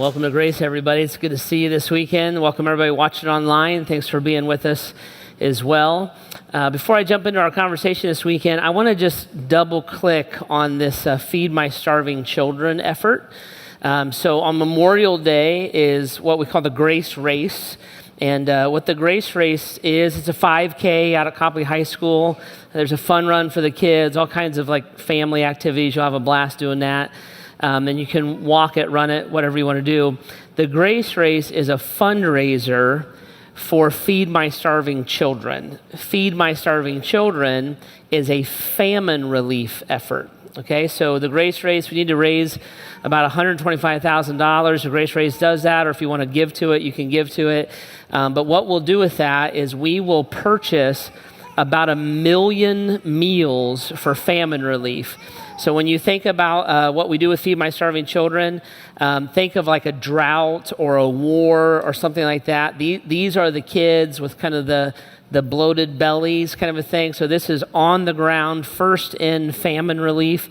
Welcome to Grace, everybody. It's good to see you this weekend. Welcome, everybody watching online. Thanks for being with us as well. Before I jump into our conversation this weekend, I want to just double-click on this Feed My Starving Children effort. So on Memorial Day is what we call the Grace Race. And what the Grace Race is, it's a 5K out at Copley High School. There's a fun run for the kids, all kinds of like family activities. You'll have a blast doing that. And you can walk it, run it, whatever you want to do. The Grace Race is a fundraiser for Feed My Starving Children. Feed My Starving Children is a famine relief effort. Okay, so the Grace Race, we need to raise about $125,000. The Grace Race does that, or if you want to give to it, you can give to it. But what we'll do with that is we will purchase about 1 million meals for famine relief. So when you think about what we do with Feed My Starving Children, think of like a drought or a war or something like that. These are the kids with kind of the bloated bellies kind of a thing. So this is on the ground, first in famine relief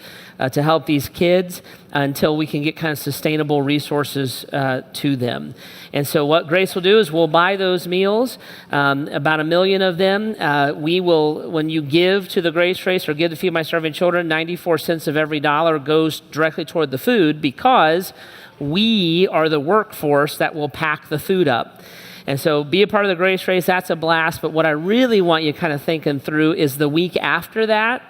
to help these kids until we can get kind of sustainable resources to them. And so what Grace will do is we'll buy those meals, about 1 million of them. We will, when you give to the Grace Race or give to Feed My Starving Children, 94 cents of every dollar goes directly toward the food because we are the workforce that will pack the food up. And so be a part of the Grace Race, that's a blast. But what I really want you kind of thinking through is the week after that,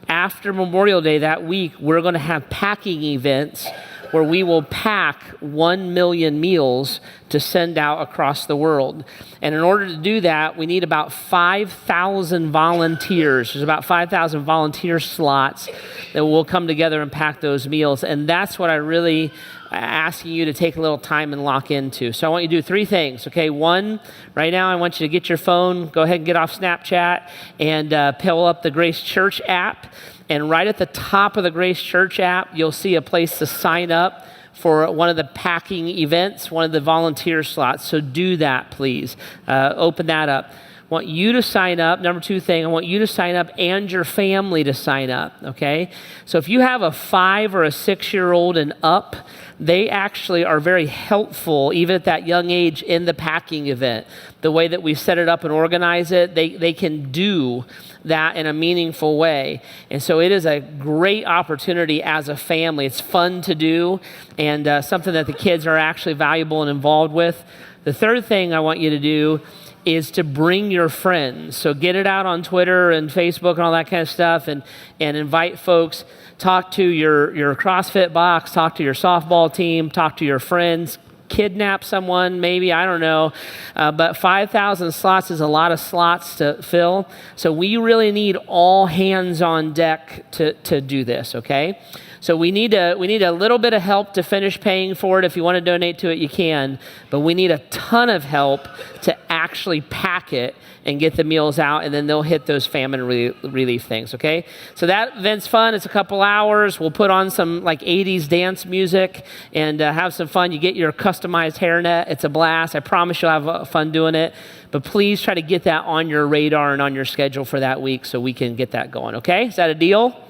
after Memorial Day that week, we're going to have packing events where we will pack 1 million meals to send out across the world. And in order to do that, we need about 5,000 volunteers. There's about 5,000 volunteer slots that will come together and pack those meals. And that's what I really asking you to take a little time and lock into. So I want you to do 3 things, okay? 1, right now I want you to get your phone, go ahead and get off Snapchat and pull up the Grace Church app. And right at the top of the Grace Church app, you'll see a place to sign up for one of the packing events, one of the volunteer slots. So do that, please. Open that up. I want you to sign up. Number 2 thing, I want you to sign up and your family to sign up, okay? So if you have a 5 or a 6-year-old and up, they actually are very helpful, even at that young age, in the packing event. The way that we set it up and organize it, they can do that in a meaningful way. And so it is a great opportunity as a family. It's fun to do and something that the kids are actually valuable and involved with. The 3rd thing I want you to do is to bring your friends. So get it out on Twitter and Facebook and all that kind of stuff and invite folks. Talk to your CrossFit box, talk to your softball team, talk to your friends, kidnap someone maybe, I don't know. But 5,000 slots is a lot of slots to fill. So we really need all hands on deck to do this, okay? So we need a little bit of help to finish paying for it. If you want to donate to it, you can. But we need a ton of help to actually pack it and get the meals out, and then they'll hit those famine relief things, okay? So that event's fun. It's a couple hours. We'll put on some like 80s dance music and have some fun. You get your customized hairnet. It's a blast. I promise you'll have fun doing it. But please try to get that on your radar and on your schedule for that week so we can get that going, okay? Is that a deal?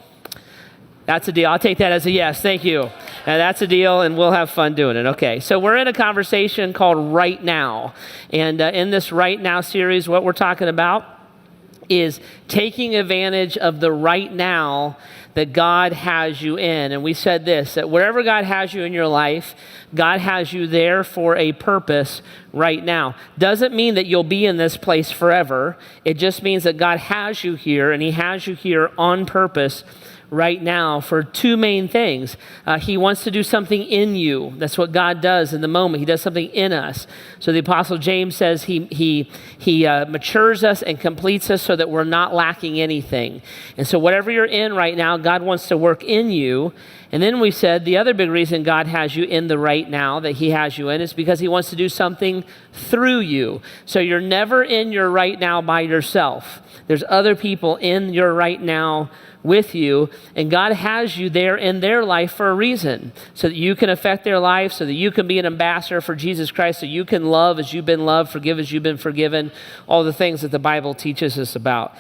That's a deal. I'll take that as a yes. Thank you. That's a deal, and we'll have fun doing it. Okay, so we're in a conversation called Right Now. And in this Right Now series, what we're talking about is taking advantage of the right now that God has you in. And we said this, that wherever God has you in your life, God has you there for a purpose right now. Doesn't mean that you'll be in this place forever. It just means that God has you here, and He has you here on purpose right now for 2 main things. He wants to do something in you. That's what God does in the moment. He does something in us. So the Apostle James says he matures us and completes us so that we're not lacking anything. And so whatever you're in right now, God wants to work in you. And then we said the other big reason God has you in the right now, that He has you in, is because He wants to do something through you. So you're never in your right now by yourself. There's other people in your right now with you, and God has you there in their life for a reason, so that you can affect their life, so that you can be an ambassador for Jesus Christ, so you can love as you've been loved, forgive as you've been forgiven, all the things that the Bible teaches us about.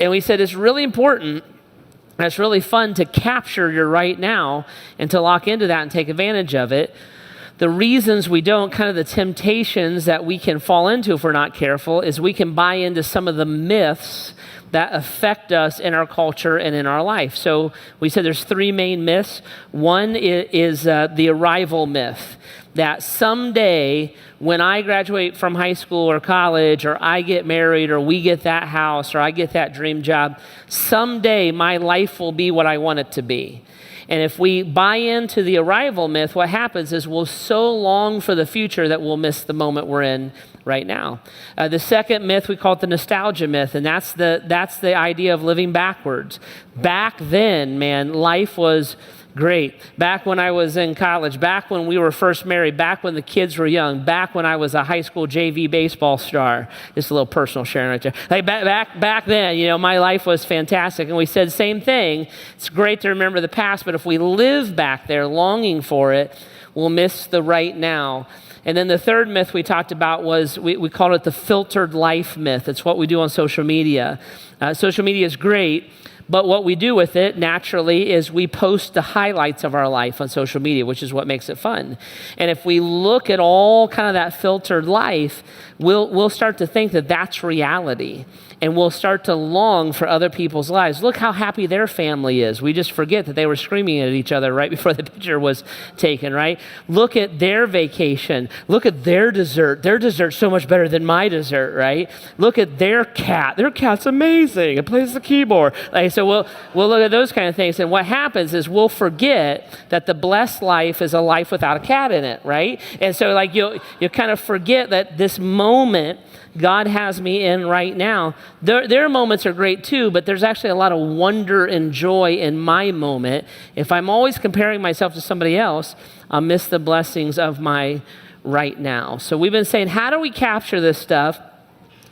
And we said it's really important, and it's really fun to capture your right now and to lock into that and take advantage of it. The reasons we don't, kind of the temptations that we can fall into if we're not careful, is we can buy into some of the myths that affect us in our culture and in our life. So we said there's three main myths. One is the arrival myth, that someday when I graduate from high school or college, or I get married, or we get that house, or I get that dream job, someday my life will be what I want it to be. And if we buy into the arrival myth, what happens is we'll so long for the future that we'll miss the moment we're in right now. The second myth, we call it the nostalgia myth, and that's the idea of living backwards. Back then, man, life was great. Back when I was in college, back when we were first married, back when the kids were young, back when I was a high school JV baseball star. Just a little personal sharing right there. Like back then, you know, my life was fantastic. And we said same thing. It's great to remember the past, but if we live back there longing for it, we'll miss the right now. And then the third myth we talked about was, we called it the filtered life myth. It's what we do on social media. Social media is great, but what we do with it naturally is we post the highlights of our life on social media, which is what makes it fun. And if we look at all kind of that filtered life, we'll start to think that that's reality. And we'll start to long for other people's lives. Look how happy their family is. We just forget that they were screaming at each other right before the picture was taken, right? Look at their vacation. Look at their dessert. Their dessert's so much better than my dessert, right? Look at their cat. Their cat's amazing. It plays the keyboard. Like, so we'll look at those kind of things. And what happens is we'll forget that the blessed life is a life without a cat in it, right? And so like you'll kind of forget that this moment God has me in right now. Their moments are great too, but there's actually a lot of wonder and joy in my moment. If I'm always comparing myself to somebody else, I'll miss the blessings of my right now. So we've been saying, how do we capture this stuff?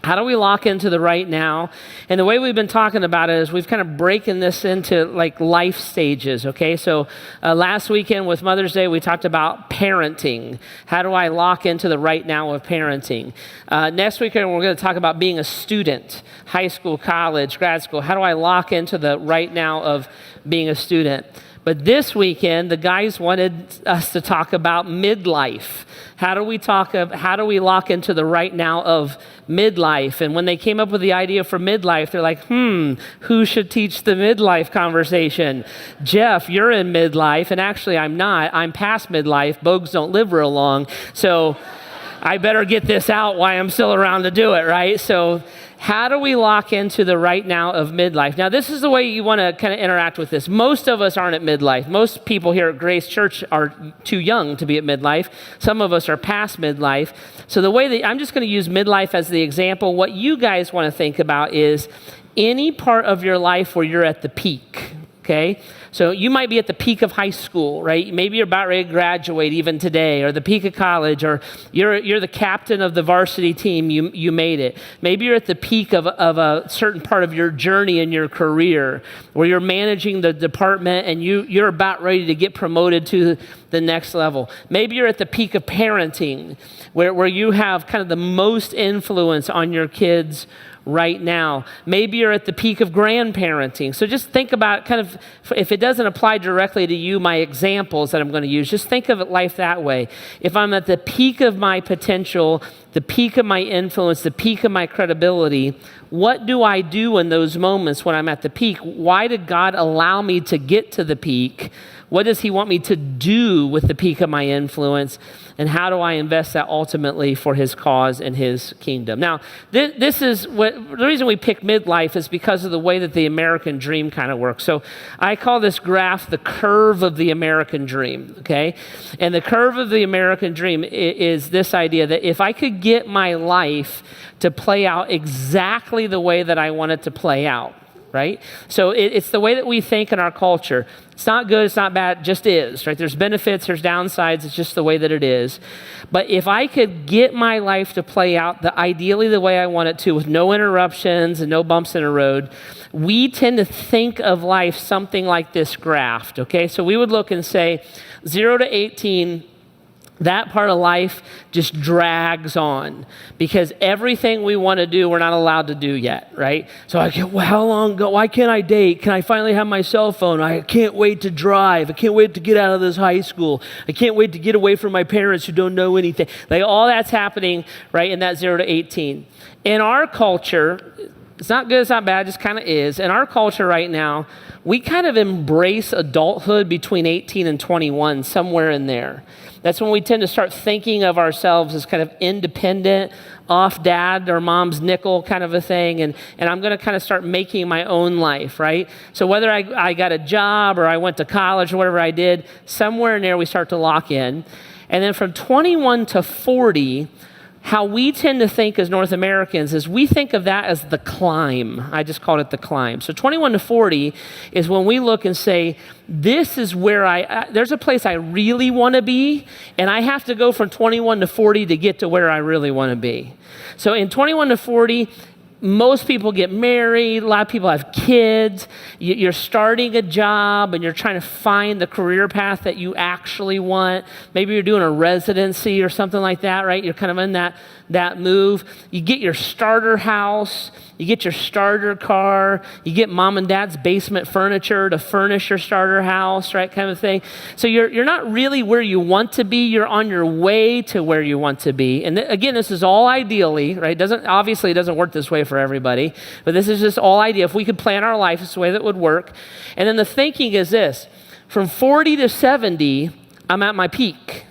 How do we lock into the right now? And the way we've been talking about it is we've kind of breaking this into like life stages, okay? So last weekend with Mother's Day, we talked about parenting. How do I lock into the right now of parenting? Next weekend, we're going to talk about being a student, high school, college, grad school. How do I lock into the right now of being a student? But this weekend, the guys wanted us to talk about midlife. How do we lock into the right now of midlife? And when they came up with the idea for midlife, they're like, who should teach the midlife conversation? Jeff, you're in midlife, and actually I'm not. I'm past midlife. Bogues don't live real long, so I better get this out while I'm still around to do it, right? So how do we lock into the right now of midlife? Now, this is the way you want to kind of interact with this. Most of us aren't at midlife. Most people here at Grace Church are too young to be at midlife. Some of us are past midlife. So the way that I'm just going to use midlife as the example. What you guys want to think about is any part of your life where you're at the peak, okay? So you might be at the peak of high school, right? Maybe you're about ready to graduate even today, or the peak of college, or you're the captain of the varsity team, you made it. Maybe you're at the peak of a certain part of your journey in your career, where you're managing the department and you're about ready to get promoted to the next level. Maybe you're at the peak of parenting, where you have kind of the most influence on your kids right now. Maybe you're at the peak of grandparenting. So just think about kind of, if it doesn't apply directly to you, my examples that I'm going to use, just think of it life that way. If I'm at the peak of my potential, the peak of my influence, the peak of my credibility, what do I do in those moments when I'm at the peak? Why did God allow me to get to the peak? What does he want me to do with the peak of my influence? And how do I invest that ultimately for his cause and his kingdom? Now, this is the reason we pick midlife is because of the way that the American dream kind of works. So I call this graph the curve of the American dream, okay? And the curve of the American dream is this idea that if I could get my life to play out exactly the way that I want it to play out, right? So it's the way that we think in our culture. It's not good, it's not bad, it just is, right? There's benefits, there's downsides, it's just the way that it is. But if I could get my life to play out ideally the way I want it to, with no interruptions and no bumps in the road, we tend to think of life something like this graph, okay? So we would look and say 0 to 18, that part of life just drags on because everything we want to do, we're not allowed to do yet, right? So well, how long ago? Why can't I date? Can I finally have my cell phone? I can't wait to drive. I can't wait to get out of this high school. I can't wait to get away from my parents who don't know anything. Like all that's happening, right, in that 0 to 18. In our culture, it's not good, it's not bad, it just kind of is. In our culture right now, we kind of embrace adulthood between 18 and 21, somewhere in there. That's when we tend to start thinking of ourselves as kind of independent, off dad or mom's nickel kind of a thing, and I'm going to kind of start making my own life, right? So whether I got a job or I went to college or whatever I did, somewhere in there we start to lock in. And then from 21 to 40, how we tend to think as North Americans is we think of that as the climb. I just called it the climb. So 21 to 40 is when we look and say, this is where there's a place I really want to be, and I have to go from 21 to 40 to get to where I really want to be. So in 21 to 40, most people get married, a lot of people have kids, you're starting a job and you're trying to find the career path that you actually want. Maybe you're doing a residency or something like that, right? You're kind of in that move. You get your starter house, you get your starter car, you get mom and dad's basement furniture to furnish your starter house, right, kind of thing. So you're not really where you want to be, you're on your way to where you want to be. And again, this is all ideally, right? Obviously it doesn't work this way for everybody, but this is just all idea. If we could plan our life, it's the way that would work. And then the thinking is this: from 40 to 70, I'm at my peak.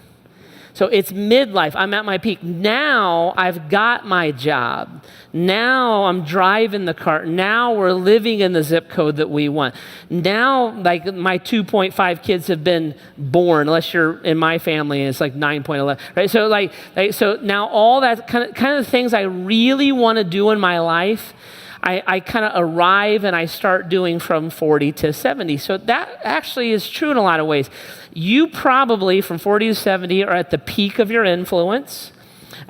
So it's midlife, I'm at my peak. Now I've got my job. Now I'm driving the car. Now we're living in the zip code that we want. Now, like my 2.5 kids have been born, unless you're in my family and it's like 9.11, right? So so now all that kind of things I really want to do in my life, I kind of arrive and I start doing from 40 to 70. So that actually is true in a lot of ways. You probably, from 40 to 70, are at the peak of your influence.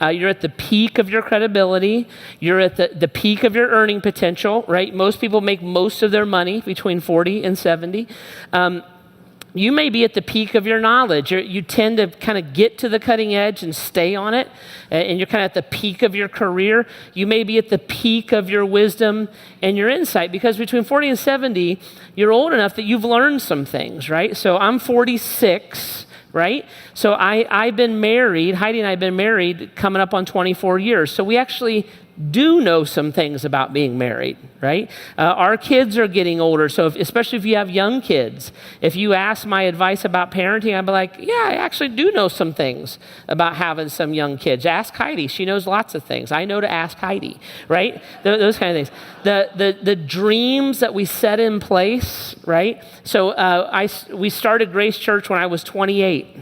You're at the peak of your credibility. You're at the peak of your earning potential, right? Most people make most of their money between 40 and 70. You may be at the peak of your knowledge. You tend to kind of get to the cutting edge and stay on it, and you're kind of at the peak of your career. You may be at the peak of your wisdom and your insight, because between 40 and 70, you're old enough that you've learned some things, right? So I'm 46, right? So I've been married, Heidi and I have been married coming up on 24 years. So we actually do know some things about being married, right? Our kids are getting older, so especially if you have young kids, if you ask my advice about parenting, I'd be like, yeah, I actually do know some things about having some young kids. Ask Heidi, she knows lots of things. I know to ask Heidi, right? Those kind of things. The dreams that we set in place, right? So we started Grace Church when I was 28.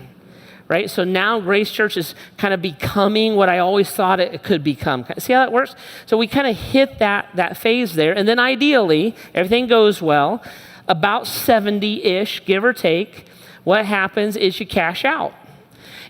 Right? So now Grace Church is kind of becoming what I always thought it could become. See how that works? So we kind of hit that phase there. And then ideally, everything goes well, about 70-ish, give or take, what happens is you cash out.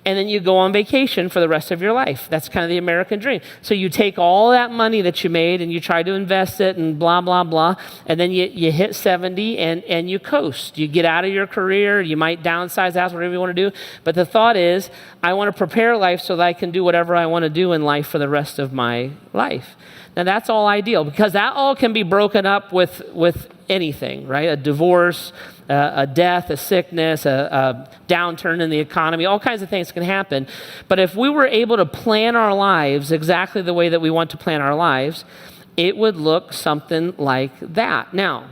And then you go on vacation for the rest of your life. That's kind of the American dream. So you take all that money that you made and you try to invest it and blah, blah, blah. And then you hit 70 and you coast. You get out of your career. You might downsize the house, whatever you want to do. But the thought is, I want to prepare life so that I can do whatever I want to do in life for the rest of my life. Now that's all ideal, because that all can be broken up with anything, right? A divorce, a death, a sickness, a downturn in the economy, all kinds of things can happen. But if we were able to plan our lives exactly the way that we want to plan our lives, it would look something like that. Now,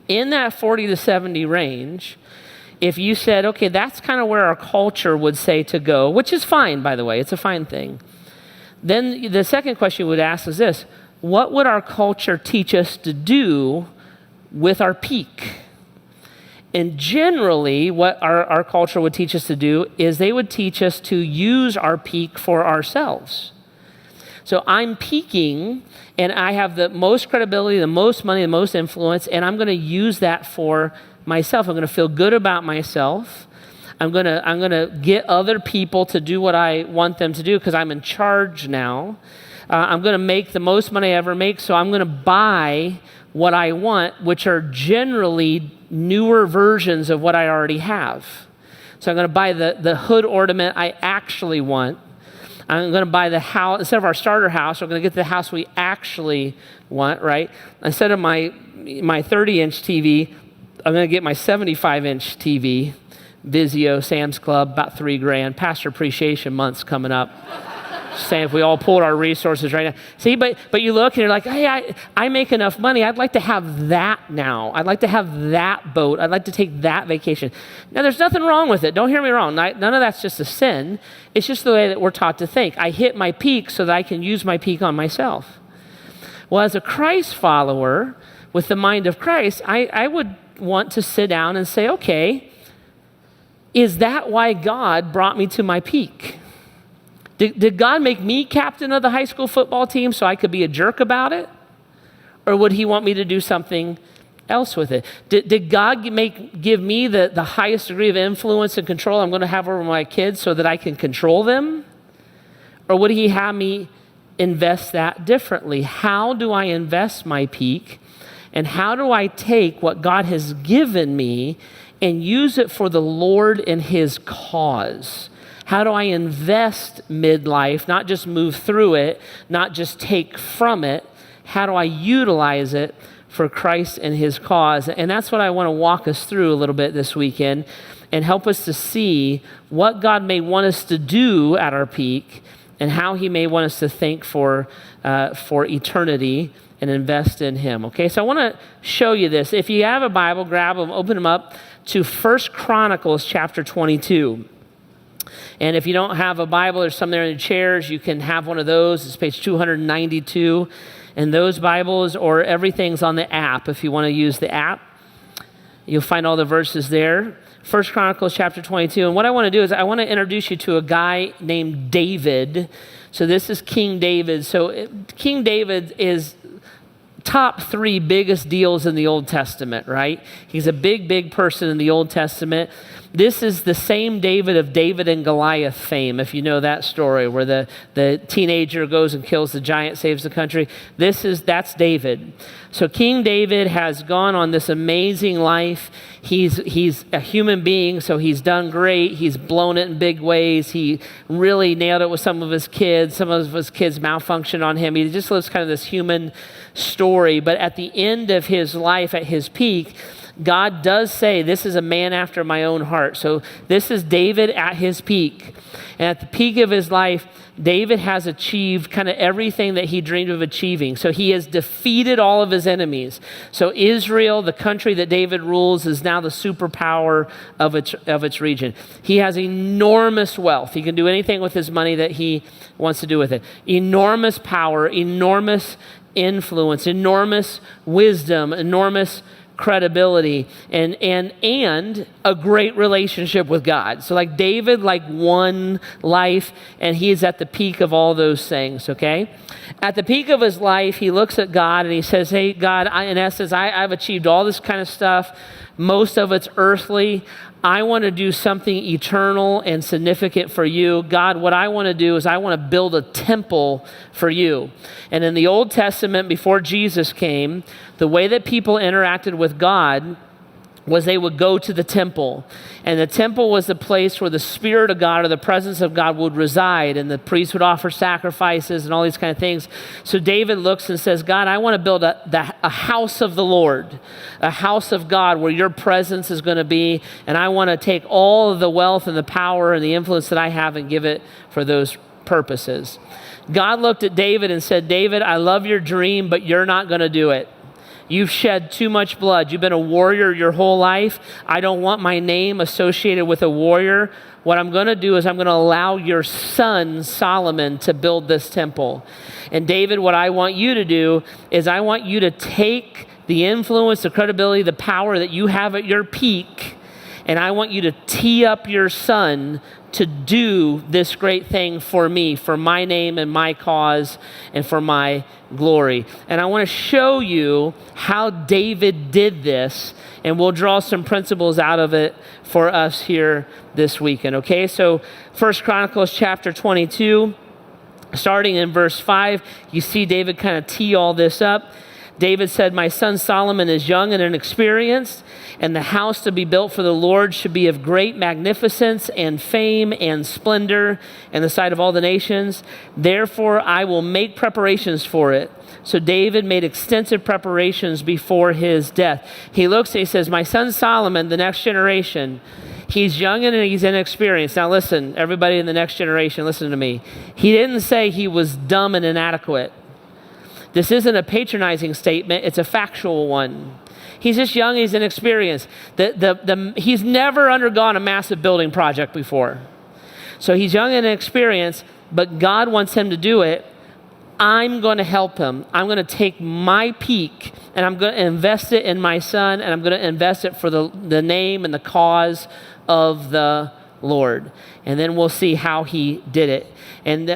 in that 40 to 70 range, if you said, okay, that's kind of where our culture would say to go, which is fine, by the way, it's a fine thing. Then the second question we would ask is this: what would our culture teach us to do with our peak? And generally, what our culture would teach us to do is they would teach us to use our peak for ourselves. So I'm peaking, and I have the most credibility, the most money, the most influence, and I'm going to use that for myself. I'm going to feel good about myself. I'm going to get other people to do what I want them to do because I'm in charge now. I'm going to make the most money I ever make, so I'm going to buy what I want, which are generally newer versions of what I already have. So I'm going to buy the hood ornament I actually want. I'm going to buy the house, instead of our starter house, we're going to get the house we actually want, right? Instead of my 30-inch TV, I'm going to get my 75-inch TV, Vizio, Sam's Club, about $3,000. Pastor Appreciation Month's coming up. Saying if we all pulled our resources right now. See, but you look and you're like, hey, I make enough money. I'd like to have that now. I'd like to have that boat. I'd like to take that vacation. Now, there's nothing wrong with it. Don't hear me wrong. None of that's just a sin. It's just the way that we're taught to think. I hit my peak so that I can use my peak on myself. Well, as a Christ follower with the mind of Christ, I would want to sit down and say, okay, is that why God brought me to my peak? Did God make me captain of the high school football team so I could be a jerk about it? Or would he want me to do something else with it? Did God give me the highest degree of influence and control I'm going to have over my kids so that I can control them? Or would he have me invest that differently? How do I invest my peak? And how do I take what God has given me and use it for the Lord and his cause? How do I invest midlife, not just move through it, not just take from it? How do I utilize it for Christ and his cause? And that's what I want to walk us through a little bit this weekend and help us to see what God may want us to do at our peak and how he may want us to think for eternity and invest in him. Okay, so I want to show you this. If you have a Bible, grab them, open them up to 1 Chronicles chapter 22. And if you don't have a Bible, there's some there in the chairs. You can have one of those. It's page 292 in those Bibles, or everything's on the app. If you want to use the app, you'll find all the verses there. 1 Chronicles chapter 22. And what I want to do is I want to introduce you to a guy named David. So this is King David. So King David is top 3 biggest deals in the Old Testament, right? He's a big person in the Old Testament. This is the same David of David and Goliath fame, if you know that story, where the teenager goes and kills the giant, saves the country. That's David. So King David has gone on this amazing life. He's a human being, so he's done great. He's blown it in big ways. He really nailed it with some of his kids. Some of his kids malfunctioned on him. He just lives kind of this human story. But at the end of his life, at his peak, God does say, this is a man after my own heart. So this is David at his peak. And at the peak of his life, David has achieved kind of everything that he dreamed of achieving. So he has defeated all of his enemies. So Israel, the country that David rules, is now the superpower of its region. He has enormous wealth. He can do anything with his money that he wants to do with it. Enormous power, enormous influence, enormous wisdom, enormous credibility, and a great relationship with God. So like David won life, and he's at the peak of all those things, okay? At the peak of his life, he looks at God and he says, hey, God, in essence, I've achieved all this kind of stuff. Most of it's earthly. I want to do something eternal and significant for you. God, what I want to do is I want to build a temple for you. And in the Old Testament, before Jesus came, the way that people interacted with God was they would go to the temple. And the temple was the place where the Spirit of God or the presence of God would reside. And the priest would offer sacrifices and all these kind of things. So David looks and says, God, I want to build a house of the Lord, a house of God where your presence is going to be. And I want to take all of the wealth and the power and the influence that I have and give it for those purposes. God looked at David and said, David, I love your dream, but you're not going to do it. You've shed too much blood. You've been a warrior your whole life. I don't want my name associated with a warrior. What I'm going to do is I'm going to allow your son, Solomon, to build this temple. And David, what I want you to do is I want you to take the influence, the credibility, the power that you have at your peak, and I want you to tee up your son to do this great thing for me, for my name and my cause and for my glory. And I want to show you how David did this, and we'll draw some principles out of it for us here this weekend, okay? So 1 Chronicles chapter 22, starting in verse 5, you see David kind of tee all this up. David said, my son Solomon is young and inexperienced, and the house to be built for the Lord should be of great magnificence and fame and splendor in the sight of all the nations. Therefore, I will make preparations for it. So David made extensive preparations before his death. He looks and he says, my son Solomon, the next generation, he's young and he's inexperienced. Now listen, everybody in the next generation, listen to me. He didn't say he was dumb and inadequate. This isn't a patronizing statement, it's a factual one. He's just young, he's inexperienced. He's never undergone a massive building project before. So he's young and inexperienced, but God wants him to do it. I'm going to help him. I'm going to take my peak and I'm going to invest it in my son, and I'm going to invest it for the name and the cause of the Lord. And then we'll see how he did it. And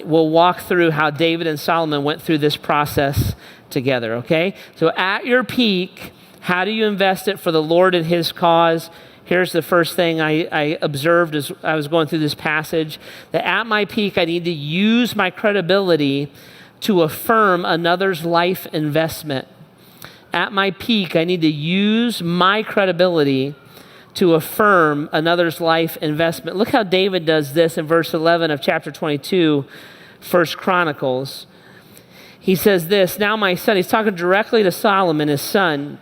we'll walk through how David and Solomon went through this process together, okay? So at your peak, how do you invest it for the Lord and his cause? Here's the first thing I observed as I was going through this passage, that at my peak, I need to use my credibility to affirm another's life investment. At my peak, I need to use my credibility to affirm another's life investment. Look how David does this in verse 11 of chapter 22, 1 Chronicles. He says this, now my son, he's talking directly to Solomon, his son.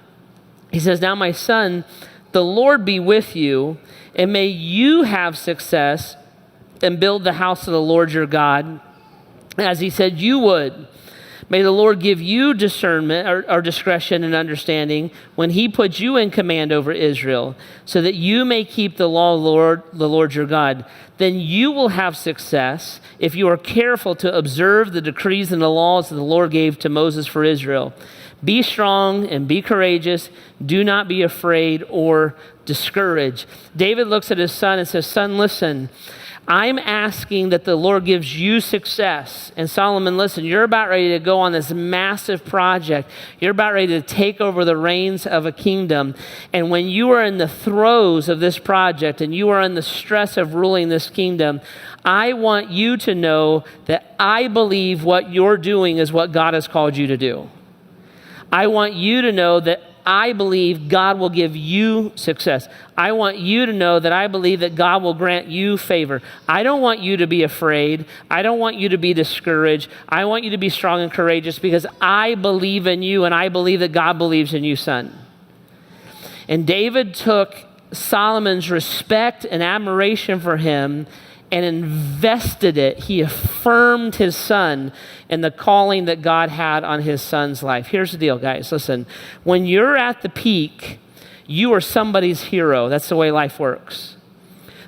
He says, now my son, the Lord be with you, and may you have success and build the house of the Lord your God, as he said you would. May the Lord give you discernment or discretion and understanding when he puts you in command over Israel, so that you may keep the law of the Lord your God. Then you will have success if you are careful to observe the decrees and the laws that the Lord gave to Moses for Israel. Be strong and be courageous. Do not be afraid or discouraged. David looks at his son and says, son, listen, I'm asking that the Lord gives you success. And Solomon, listen, you're about ready to go on this massive project. You're about ready to take over the reins of a kingdom. And when you are in the throes of this project and you are in the stress of ruling this kingdom, I want you to know that I believe what you're doing is what God has called you to do. I want you to know that I believe God will give you success. I want you to know that I believe that God will grant you favor. I don't want you to be afraid. I don't want you to be discouraged. I want you to be strong and courageous because I believe in you, and I believe that God believes in you, son. And David took Solomon's respect and admiration for him and invested it. He affirmed his son and the calling that God had on his son's life. Here's the deal, guys. Listen, when you're at the peak, you are somebody's hero. That's the way life works.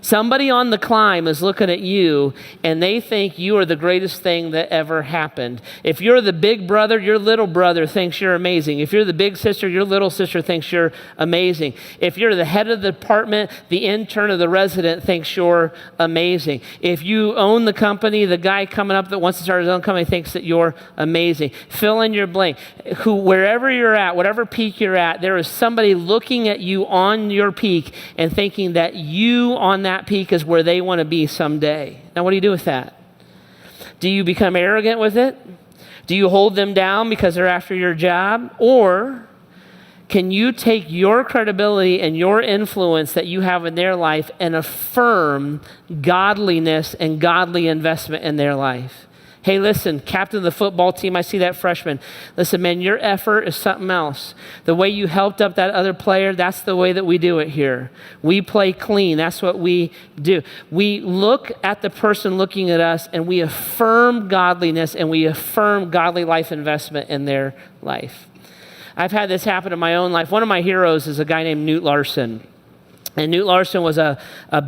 Somebody on the climb is looking at you and they think you are the greatest thing that ever happened. If you're the big brother, your little brother thinks you're amazing. If you're the big sister, your little sister thinks you're amazing. If you're the head of the department, the intern or the resident thinks you're amazing. If you own the company, the guy coming up that wants to start his own company thinks that you're amazing. Fill in your blank. Wherever you're at, whatever peak you're at, there is somebody looking at you on your peak and thinking that you on that peak is where they want to be someday. Now, what do you do with that? Do you become arrogant with it? Do you hold them down because they're after your job? Or can you take your credibility and your influence that you have in their life and affirm godliness and godly investment in their life? Hey, listen, captain of the football team, I see that freshman. Listen, man, your effort is something else. The way you helped up that other player, that's the way that we do it here. We play clean. That's what we do. We look at the person looking at us and we affirm godliness and we affirm godly life investment in their life. I've had this happen in my own life. One of my heroes is a guy named Newt Larson. And Newt Larson was a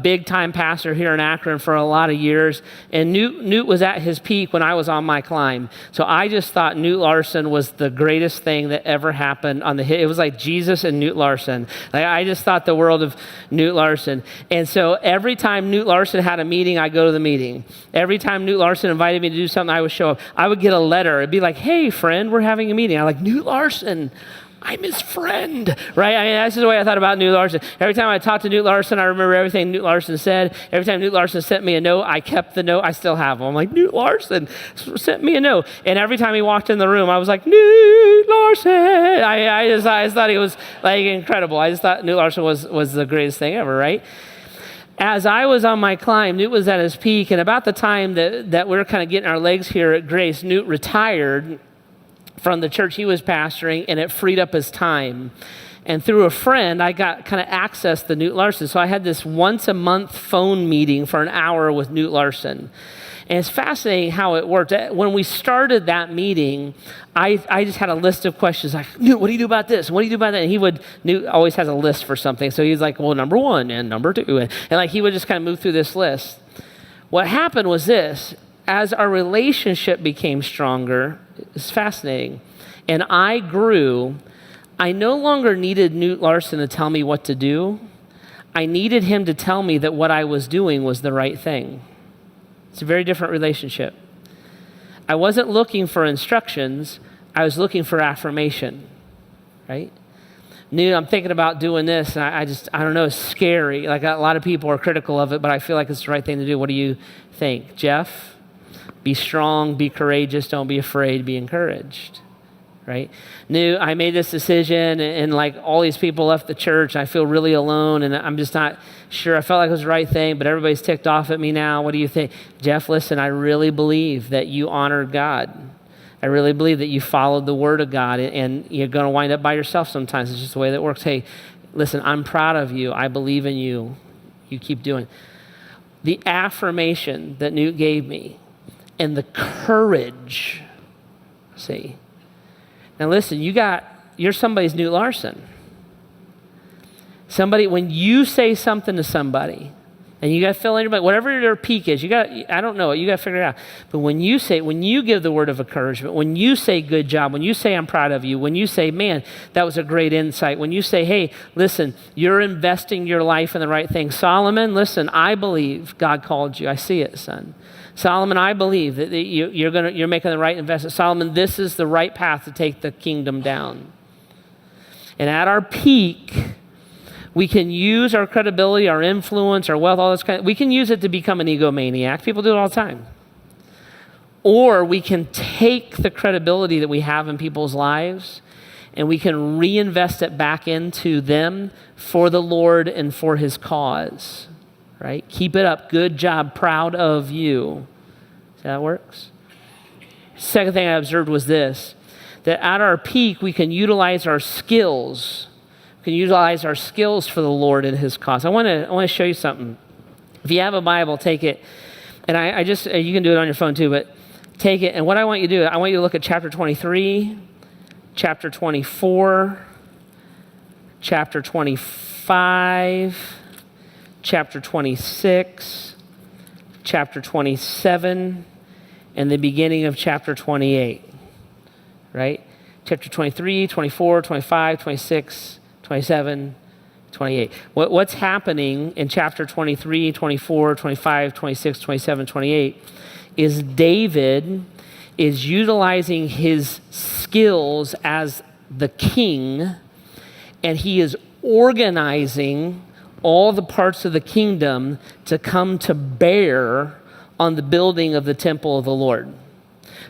big-time pastor here in Akron for a lot of years. And Newt was at his peak when I was on my climb. So I just thought Newt Larson was the greatest thing that ever happened on the hit. It was like Jesus and Newt Larson. Like, I just thought the world of Newt Larson. And so every time Newt Larson had a meeting, I go to the meeting. Every time Newt Larson invited me to do something, I would show up. I would get a letter. It'd be like, hey, friend, we're having a meeting. I'm like, Newt Larson, I'm his friend, right? I mean, that's the way I thought about Newt Larson. Every time I talked to Newt Larson, I remember everything Newt Larson said. Every time Newt Larson sent me a note, I kept the note. I still have them. I'm like, Newt Larson sent me a note. And every time he walked in the room, I was like, Newt Larson. I just thought he was like incredible. I just thought Newt Larson was the greatest thing ever, right? As I was on my climb, Newt was at his peak, and about the time that we were kind of getting our legs here at Grace, Newt retired from the church he was pastoring, and it freed up his time. And through a friend, I got kind of access to Newt Larson. So I had this once-a-month phone meeting for an hour with Newt Larson. And it's fascinating how it worked. When we started that meeting, I just had a list of questions like, Newt, what do you do about this? What do you do about that? And Newt always has a list for something. So he's like, well, number 1 and number 2. And like he would just kind of move through this list. What happened was this. As our relationship became stronger, it's fascinating, and I grew, I no longer needed Newt Larson to tell me what to do. I needed him to tell me that what I was doing was the right thing. It's a very different relationship. I wasn't looking for instructions. I was looking for affirmation, right? Newt, I'm thinking about doing this, and I don't know, it's scary. Like a lot of people are critical of it, but I feel like it's the right thing to do. What do you think? Jeff, be strong, be courageous, don't be afraid, be encouraged, right? Newt, I made this decision, and like all these people left the church. I feel really alone, and I'm just not sure. I felt like it was the right thing, but everybody's ticked off at me now. What do you think? Jeff, listen, I really believe that you honored God. I really believe that you followed the word of God, and you're going to wind up by yourself sometimes. It's just the way that works. Hey, listen, I'm proud of you. I believe in you. You keep doing it. The affirmation that Newt gave me and the courage, see. Now listen, you're somebody's Newt Larson. Somebody, when you say something to somebody, and you got to fill in your, whatever their peak is, I don't know it, you got to figure it out. But when you give the word of encouragement, when you say good job, when you say I'm proud of you, when you say, man, that was a great insight, when you say, hey, listen, you're investing your life in the right thing. Solomon, listen, I believe God called you. I see it, son. Solomon, I believe that you're making the right investment. Solomon, this is the right path to take the kingdom down. And at our peak, we can use our credibility, our influence, our wealth, all this we can use it to become an egomaniac. People do it all the time. Or we can take the credibility that we have in people's lives and we can reinvest it back into them for the Lord and for his cause, right? Keep it up. Good job. Proud of you. See how that works? Second thing I observed was this, that at our peak, we can utilize our skills. We can utilize our skills for the Lord and his cause. I want to show you something. If you have a Bible, take it. And I just, you can do it on your phone too, but take it. And what I want you to do, I want you to look at chapter 23, chapter 24, chapter 25, chapter 26, chapter 27, and the beginning of chapter 28, right? Chapter 23, 24, 25, 26, 27, 28. What's happening in chapter 23, 24, 25, 26, 27, 28 is David is utilizing his skills as the king, and he is organizing all the parts of the kingdom to come to bear on the building of the temple of the Lord.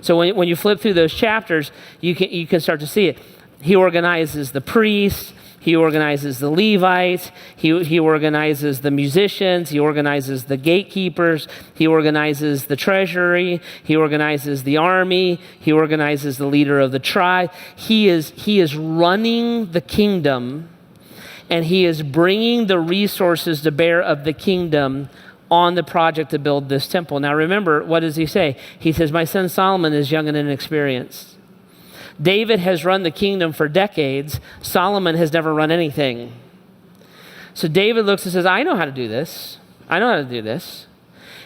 So when you flip through those chapters, you can start to see it. He organizes the priests. He organizes the Levites. He organizes the musicians. He organizes the gatekeepers. He organizes the treasury. He organizes the army. He organizes the leader of the tribe. He is running the kingdom, and he is bringing the resources to bear of the kingdom on the project to build this temple. Now remember, what does he say? He says, my son Solomon is young and inexperienced. David has run the kingdom for decades. Solomon has never run anything. So David looks and says, I know how to do this. I know how to do this.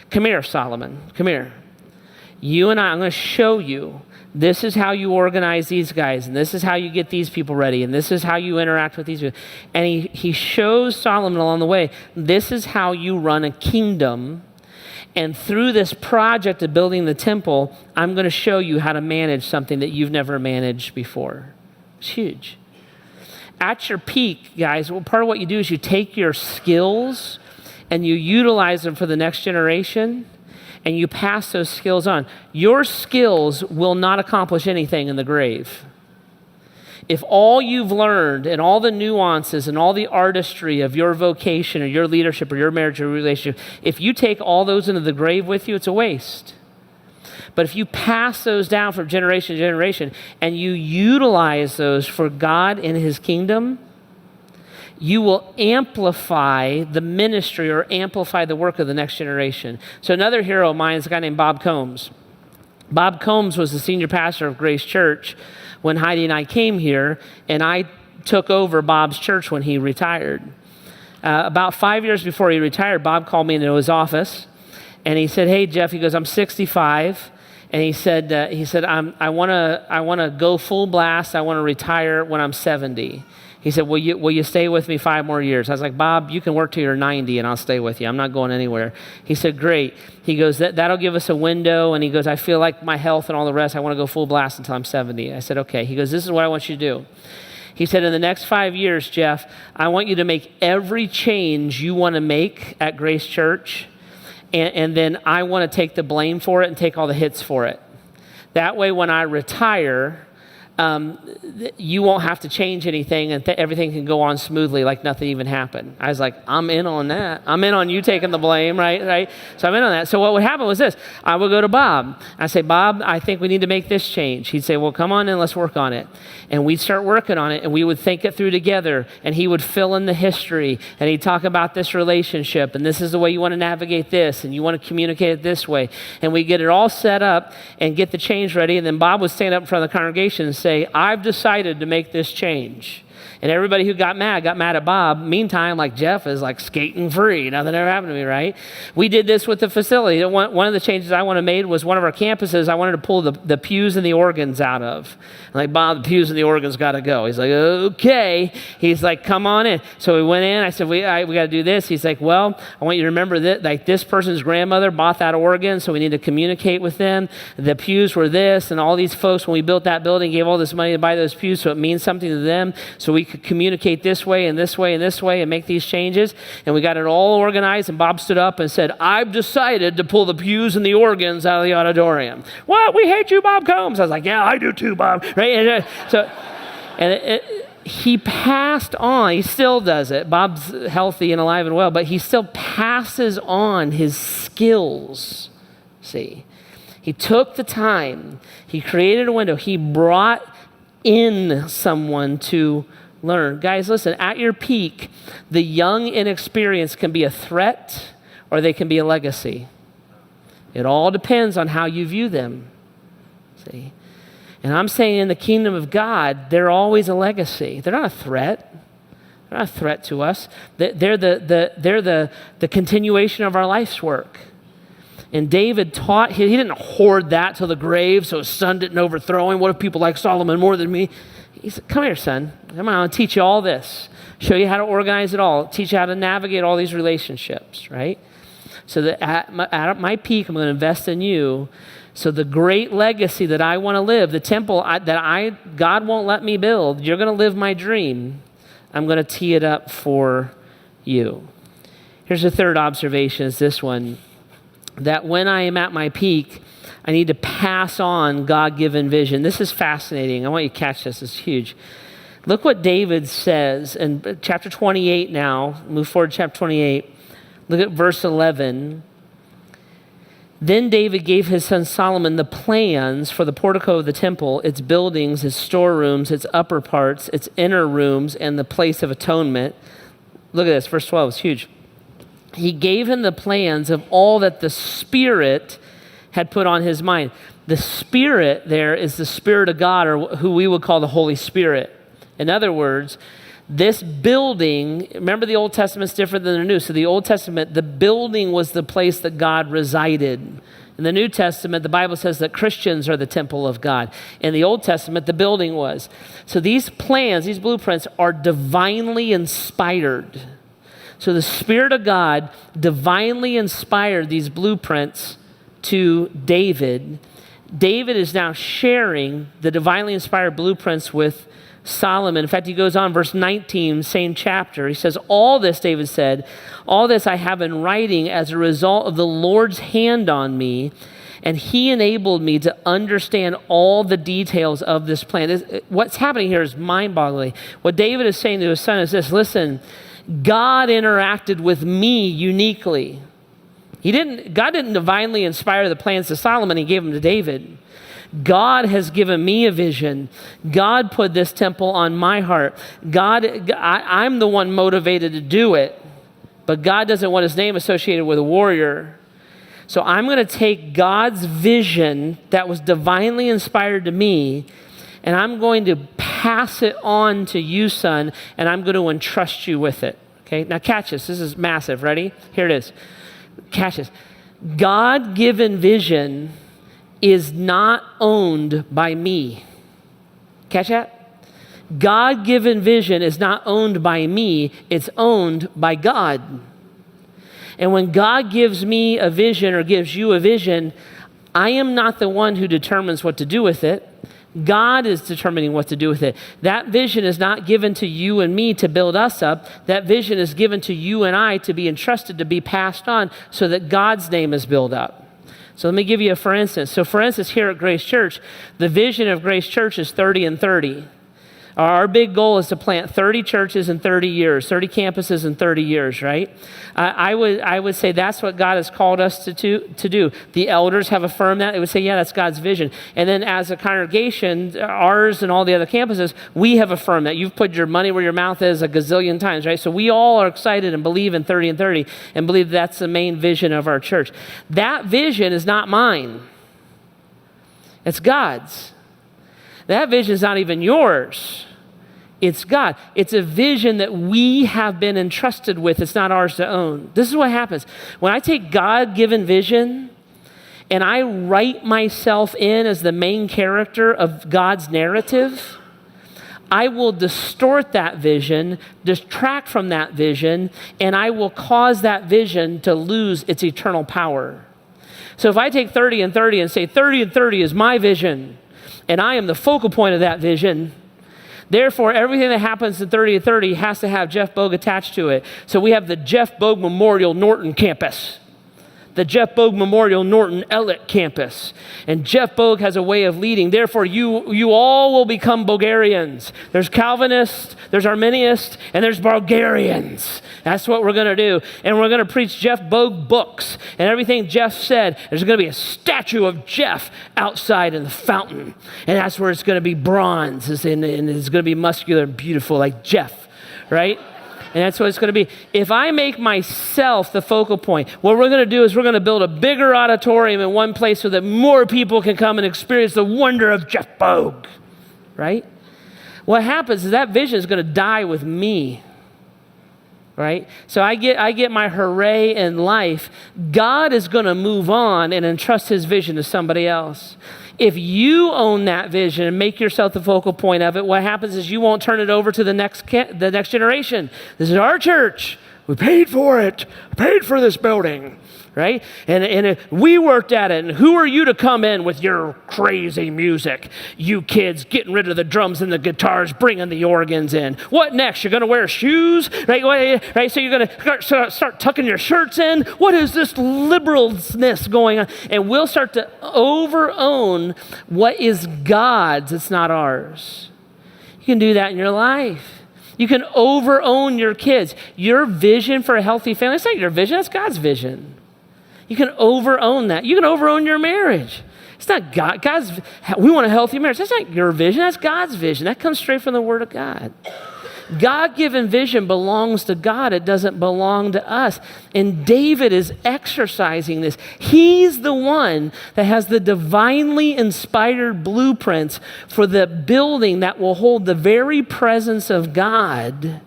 Come here, Solomon. Come here. You and I'm going to show you. This is how you organize these guys, and this is how you get these people ready, and this is how you interact with these people. And he shows Solomon along the way, this is how you run a kingdom. And through this project of building the temple, I'm going to show you how to manage something that you've never managed before. It's huge. at your peak, guys, well, part of what you do is you take your skills and you utilize them for the next generation, and you pass those skills on. Your skills will not accomplish anything in the grave. If all you've learned and all the nuances and all the artistry of your vocation or your leadership or your marriage or relationship, if you take all those into the grave with you, it's a waste. But if you pass those down from generation to generation and you utilize those for God and his kingdom, you will amplify the ministry or amplify the work of the next generation. So another hero of mine is a guy named Bob Combs. Bob Combs was the senior pastor of Grace Church when Heidi and I came here, and I took over Bob's church when he retired. About 5 years before he retired, Bob called me into his office, and he said, "Hey, Jeff," he goes, "I'm 65. And he said, I want to go full blast. I want to retire when I'm 70. He said, will you stay with me 5 more years? I was like, "Bob, you can work till you're 90 and I'll stay with you. I'm not going anywhere." He said, "Great." He goes, that'll give us a window. And he goes, "I feel like my health and all the rest, I want to go full blast until I'm 70. I said, "Okay." He goes, "This is what I want you to do." He said, "In the next 5 years, Jeff, I want you to make every change you want to make at Grace Church. And then I want to take the blame for it and take all the hits for it. That way, when I retire, you won't have to change anything and everything can go on smoothly like nothing even happened." I was like, "I'm in on that. I'm in on you taking the blame, right? So I'm in on that." So what would happen was this. I would go to Bob. I'd say, "Bob, I think we need to make this change." He'd say, "Well, come on in, let's work on it." And we'd start working on it, and we would think it through together, and he would fill in the history, and he'd talk about this relationship, and this is the way you want to navigate this, and you want to communicate it this way. And we get it all set up and get the change ready, and then Bob would stand up in front of the congregation and say, "I've decided to make this change." And everybody who got mad at Bob. Meantime, like Jeff is like skating free. Nothing ever happened to me, right? We did this with the facility. One of the changes I wanted to make was one of our campuses, I wanted to pull the pews and the organs out of. I'm like, "Bob, the pews and the organs got to go." He's like, "Okay." He's like, "Come on in." So we went in. I said, we got to do this. He's like, "Well, I want you to remember that like this person's grandmother bought that organ, so we need to communicate with them. The pews were this, and all these folks, when we built that building, gave all this money to buy those pews, so it means something to them. So we could communicate this way and this way and this way and make these changes." And we got it all organized, and Bob stood up and said, "I've decided to pull the pews and the organs out of the auditorium." "What? We hate you, Bob Combs." I was like, "Yeah, I do too, Bob." Right? He passed on. He still does it. Bob's healthy and alive and well, but he still passes on his skills. See, he took the time. He created a window. He brought in someone to learn. Guys, listen, at your peak, the young inexperienced can be a threat or they can be a legacy. It all depends on how you view them. See? And I'm saying in the kingdom of God, they're always a legacy. They're not a threat. They're not a threat to us. They're the continuation of our life's work. And David taught, he didn't hoard that till the grave so his son didn't overthrow him. What if people like Solomon more than me? He said, "Come here, son. Come on, I'll teach you all this. Show you how to organize it all. Teach you how to navigate all these relationships," right? So that at my peak, I'm going to invest in you. So the great legacy that I want to live, the temple God won't let me build, you're going to live my dream. I'm going to tee it up for you. Here's the third observation, is this one. That when I am at my peak, I need to pass on God-given vision. This is fascinating. I want you to catch this. It's huge. Look what David says in chapter 28 now. Move forward to chapter 28. Look at verse 11. Then David gave his son Solomon the plans for the portico of the temple, its buildings, its storerooms, its upper parts, its inner rooms, and the place of atonement. Look at this. Verse 12 is huge. He gave him the plans of all that the Spirit had put on his mind. The Spirit there is the Spirit of God, or who we would call the Holy Spirit. In other words, this building, remember the Old Testament's different than the New. So the Old Testament, the building was the place that God resided. In the New Testament, the Bible says that Christians are the temple of God. In the Old Testament, the building was. So these plans, these blueprints are divinely inspired. So the Spirit of God divinely inspired these blueprints to David. David is now sharing the divinely inspired blueprints with Solomon. In fact, he goes on, verse 19, same chapter. He says, all this, David said, all this I have in writing as a result of the Lord's hand on me, and he enabled me to understand all the details of this plan. What's happening here is mind-boggling. What David is saying to his son is this: listen, God interacted with me uniquely. God didn't divinely inspire the plans to Solomon, he gave them to David. God has given me a vision. God put this temple on my heart. I'm the one motivated to do it, but God doesn't want his name associated with a warrior. So I'm going to take God's vision that was divinely inspired to me, and I'm going to pass it on to you, son, and I'm going to entrust you with it. Okay, now catch this. This is massive. Ready? Here it is. Catch this. God-given vision is not owned by me. Catch that? God-given vision is not owned by me. It's owned by God. And when God gives me a vision or gives you a vision, I am not the one who determines what to do with it. God is determining what to do with it. That vision is not given to you and me to build us up. That vision is given to you and I to be entrusted, to be passed on, so that God's name is built up. So let me give you a for instance. So for instance, here at Grace Church, the vision of Grace Church is 30 and 30. Our big goal is to plant 30 churches in 30 years, 30 campuses in 30 years, right? I would say that's what God has called us to do. The elders have affirmed that. They would say, yeah, that's God's vision. And then as a congregation, ours and all the other campuses, we have affirmed that. You've put your money where your mouth is a gazillion times, right? So we all are excited and believe in 30 and 30 and believe that's the main vision of our church. That vision is not mine. It's God's. That vision is not even yours. It's God. It's a vision that we have been entrusted with. It's not ours to own. This is what happens. When I take God-given vision and I write myself in as the main character of God's narrative, I will distort that vision, distract from that vision, and I will cause that vision to lose its eternal power. So if I take 30 and 30 and say 30 and 30 is my vision, and I am the focal point of that vision, therefore, everything that happens in 30 and 30 has to have Jeff Bogue attached to it. So we have the Jeff Bogue Memorial Norton campus, the Jeff Bogue Memorial Norton Ellet campus. And Jeff Bogue has a way of leading. Therefore, you all will become Bulgarians. There's Calvinists, there's Arminians, and there's Bulgarians. That's what we're going to do. And we're going to preach Jeff Bogue books. And everything Jeff said, there's going to be a statue of Jeff outside in the fountain. And that's where it's going to be bronze. And it's going to be muscular and beautiful like Jeff, right? And that's what it's going to be. If I make myself the focal point, what we're going to do is we're going to build a bigger auditorium in one place so that more people can come and experience the wonder of Jeff Bogue, right? What happens is that vision is going to die with me, right? So I get my hooray in life. God is going to move on and entrust his vision to somebody else. If you own that vision and make yourself the focal point of it, what happens is you won't turn it over to the next generation. This is our church. We paid for it. Paid for this building, right? And we worked at it. And who are you to come in with your crazy music? You kids getting rid of the drums and the guitars, bringing the organs in. What next? You're going to wear shoes, right? So you're going to start tucking your shirts in. What is this liberalness going on? And we'll start to over-own what is God's. It's not ours. You can do that in your life. You can over-own your kids. Your vision for a healthy family, it's not your vision, that's God's vision. You can over-own that. You can over-own your marriage. It's not God's, we want a healthy marriage. That's not your vision, that's God's vision. That comes straight from the Word of God. God-given vision belongs to God. It doesn't belong to us. And David is exercising this. He's the one that has the divinely inspired blueprints for the building that will hold the very presence of God.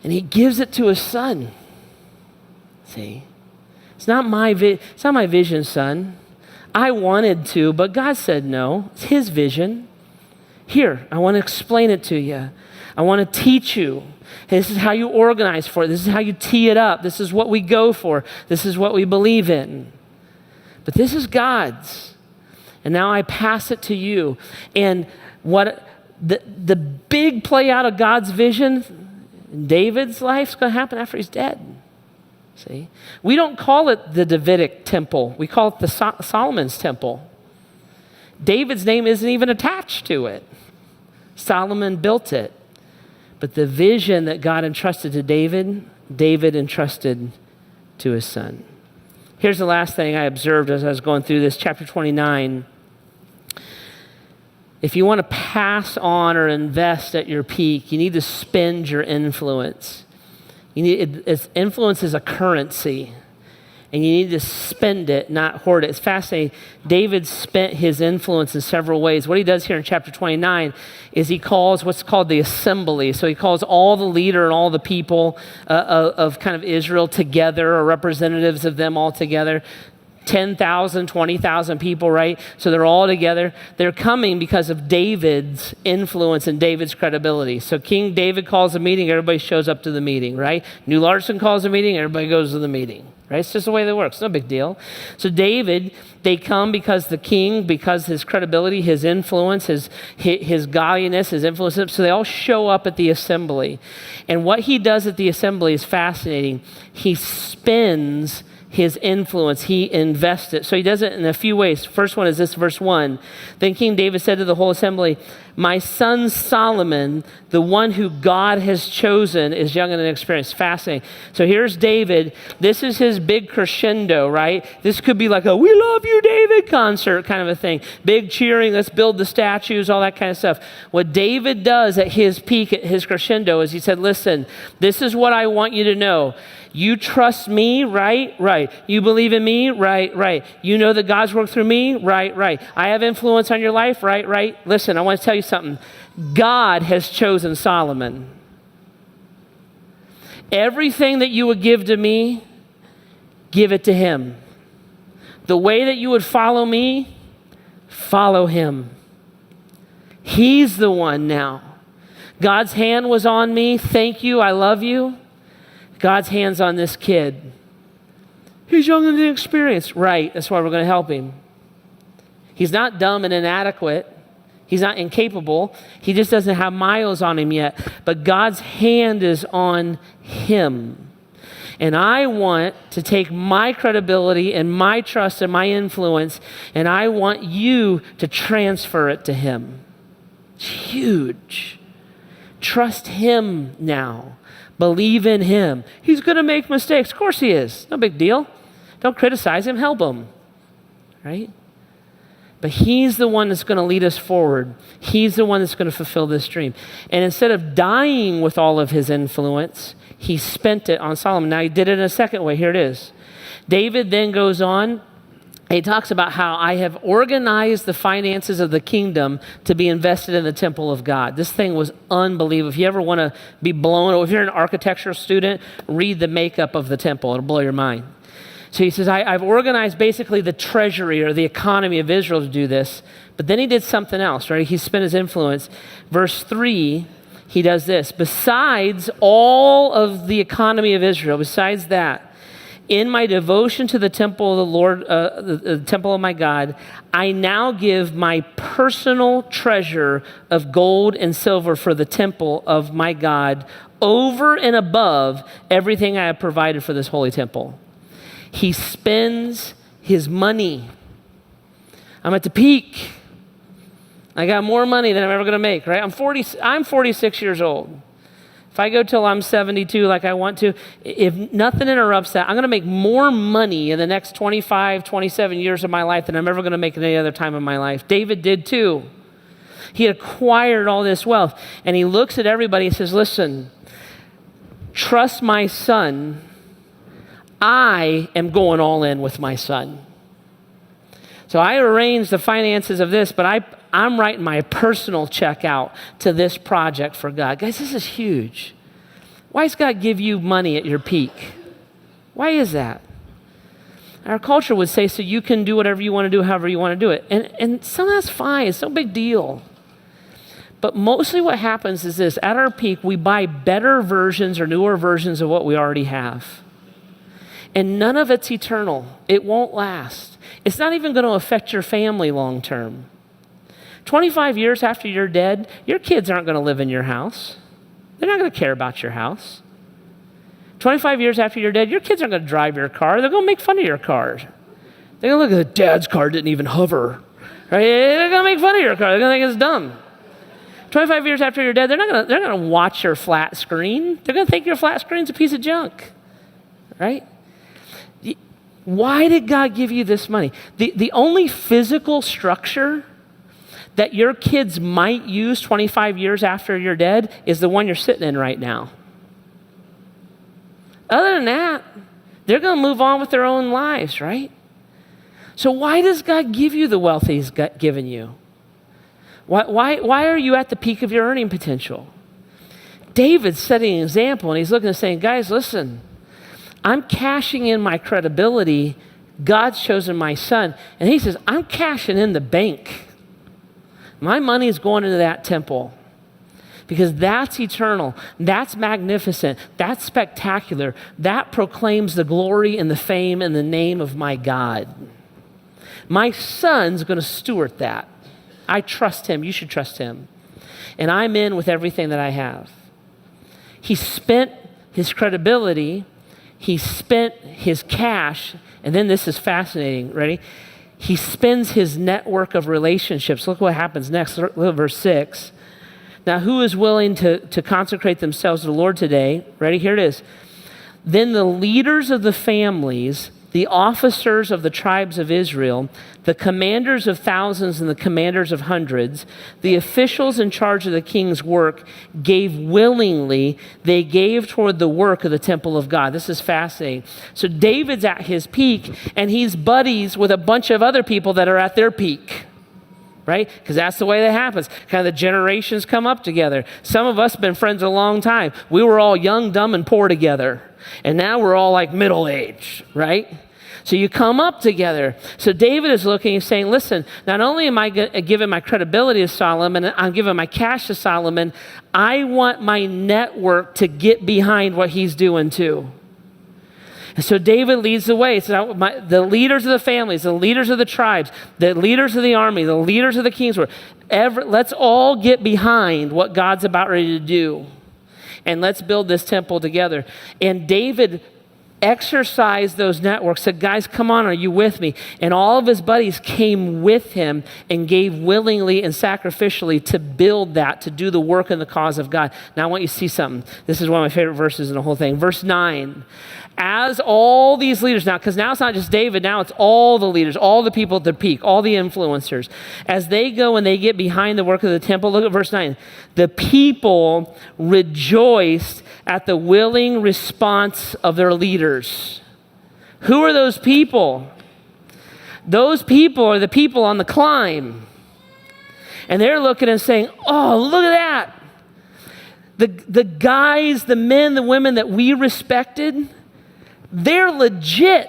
And he gives it to his son. See? It's not my vision, son. I wanted to, but God said no. It's his vision. Here, I want to explain it to you. I want to teach you. This is how you organize for it. This is how you tee it up. This is what we go for. This is what we believe in. but this is God's. And now I pass it to you. And what the big play out of God's vision in David's life is going to happen after he's dead. See? We don't call it the Davidic temple. We call it the Solomon's temple. David's name isn't even attached to it. Solomon built it. But the vision that God entrusted to David, David entrusted to his son. Here's the last thing I observed as I was going through this, chapter 29. If you want to pass on or invest at your peak, you need to spend your influence. Influence is a currency, and you need to spend it, not hoard it. It's fascinating. David spent his influence in several ways. What he does here in chapter 29 is he calls what's called the assembly. So he calls all the leader and all the people of kind of Israel together, or representatives of them all together. 10,000, 20,000 people, right? So they're all together. They're coming because of David's influence and David's credibility. So King David calls a meeting, everybody shows up to the meeting, right? New Larson calls a meeting, everybody goes to the meeting, right? It's just the way that works. No big deal. So David, they come because the king, because his credibility, his influence, his godliness, his influence. So they all show up at the assembly. And what he does at the assembly is fascinating. He spends his influence, he invests it. So he does it in a few ways. First one is this, verse 1. Then King David said to the whole assembly, my son Solomon, the one who God has chosen, is young and inexperienced. Fascinating. So here's David. This is his big crescendo, right? This could be like a "We Love You, David" concert kind of a thing. Big cheering, let's build the statues, all that kind of stuff. What David does at his peak, at his crescendo, is he said, listen, this is what I want you to know. You trust me, right? Right. You believe in me, right? Right. You know that God's worked through me, right? Right. I have influence on your life, right? Right. Listen, I want to tell you something. God has chosen Solomon. Everything that you would give to me, give it to him. The way that you would follow me, follow him. He's the one now. God's hand was on me. Thank you. I love you. God's hand's on this kid. He's young and inexperienced. Right, that's why we're going to help him. He's not dumb and inadequate. He's not incapable. He just doesn't have miles on him yet. But God's hand is on him. And I want to take my credibility and my trust and my influence, and I want you to transfer it to him. It's huge. Trust him now. Believe in him. He's going to make mistakes. Of course he is. No big deal. Don't criticize him. Help him. Right? But he's the one that's going to lead us forward. He's the one that's going to fulfill this dream. And instead of dying with all of his influence, he spent it on Solomon. Now he did it in a second way. Here it is. David then goes on. He talks about how I have organized the finances of the kingdom to be invested in the temple of God. This thing was unbelievable. If you ever want to be blown, or if you're an architecture student, read the makeup of the temple. It'll blow your mind. So he says, I've organized basically the treasury or the economy of Israel to do this. But then he did something else, right? He spent his influence. Verse 3, he does this. Besides all of the economy of Israel, besides that, in my devotion to the temple of the Lord, the temple of my God, I now give my personal treasure of gold and silver for the temple of my God over and above everything I have provided for this holy temple. He spends his money. I'm at the peak. I got more money than I'm ever going to make, right? I'm 46 years old. If I go till I'm 72 like I want to, if nothing interrupts that, I'm going to make more money in the next 25, 27 years of my life than I'm ever going to make at any other time in my life. David did too. He acquired all this wealth. And he looks at everybody and says, listen, trust my son. I am going all in with my son. So I arranged the finances of this, but I'm writing my personal check out to this project for God. Guys, this is huge. Why does God give you money at your peak? Why is that? Our culture would say, so you can do whatever you want to do, however you want to do it. And some of that's fine. It's no big deal. But mostly what happens is this. At our peak, we buy better versions or newer versions of what we already have. And none of it's eternal. It won't last. It's not even going to affect your family long term. 25 years after you're dead, your kids aren't going to live in your house. They're not going to care about your house. 25 years after you're dead, your kids aren't going to drive your car. They're going to make fun of your car. They're going to look at Dad's car didn't even hover. Right? They're going to make fun of your car. They're going to think it's dumb. 25 years after you're dead, they're not going to watch your flat screen. They're going to think your flat screen's a piece of junk. Right? Why did God give you this money? The only physical structure that your kids might use 25 years after you're dead is the one you're sitting in right now. Other than that, they're going to move on with their own lives, right? So why does God give you the wealth he's given you? Why are you at the peak of your earning potential? David's setting an example, and he's looking and saying, guys, listen, I'm cashing in my credibility. God's chosen my son. And he says, I'm cashing in the bank. My money is going into that temple because that's eternal. That's magnificent. That's spectacular. That proclaims the glory and the fame and the name of my God. My son's going to steward that. I trust him. You should trust him. And I'm in with everything that I have. He spent his credibility. He spent his cash. And then this is fascinating. Ready? He spends his network of relationships. Look what happens next. Look at verse 6. Now, who is willing to consecrate themselves to the Lord today? Ready? Here it is. Then the leaders of the families, the officers of the tribes of Israel, the commanders of thousands and the commanders of hundreds, the officials in charge of the king's work gave willingly. They gave toward the work of the temple of God. This is fascinating. So David's at his peak, and he's buddies with a bunch of other people that are at their peak. Right? Because that's the way that happens. Kind of the generations come up together. Some of us have been friends a long time. We were all young, dumb, and poor together. And now we're all like middle-aged, right? So you come up together. So David is looking and saying, listen, not only am I giving my credibility to Solomon, I'm giving my cash to Solomon, I want my network to get behind what he's doing too. And so David leads the way. So the leaders of the families, the leaders of the tribes, the leaders of the army, the leaders of the king's work, let's all get behind what God's about ready to do. And let's build this temple together. And David exercised those networks, said, guys, come on, are you with me? And all of his buddies came with him and gave willingly and sacrificially to build that, to do the work and the cause of God. Now I want you to see something. This is one of my favorite verses in the whole thing. Verse 9. As all these leaders now, because now it's not just David, now it's all the leaders, all the people at their peak, all the influencers. As they go and they get behind the work of the temple, look at verse 9. The people rejoiced at the willing response of their leaders. Who are those people? Those people are the people on the climb. And they're looking and saying, oh, look at that. The guys, the men, the women that we respected, they're legit.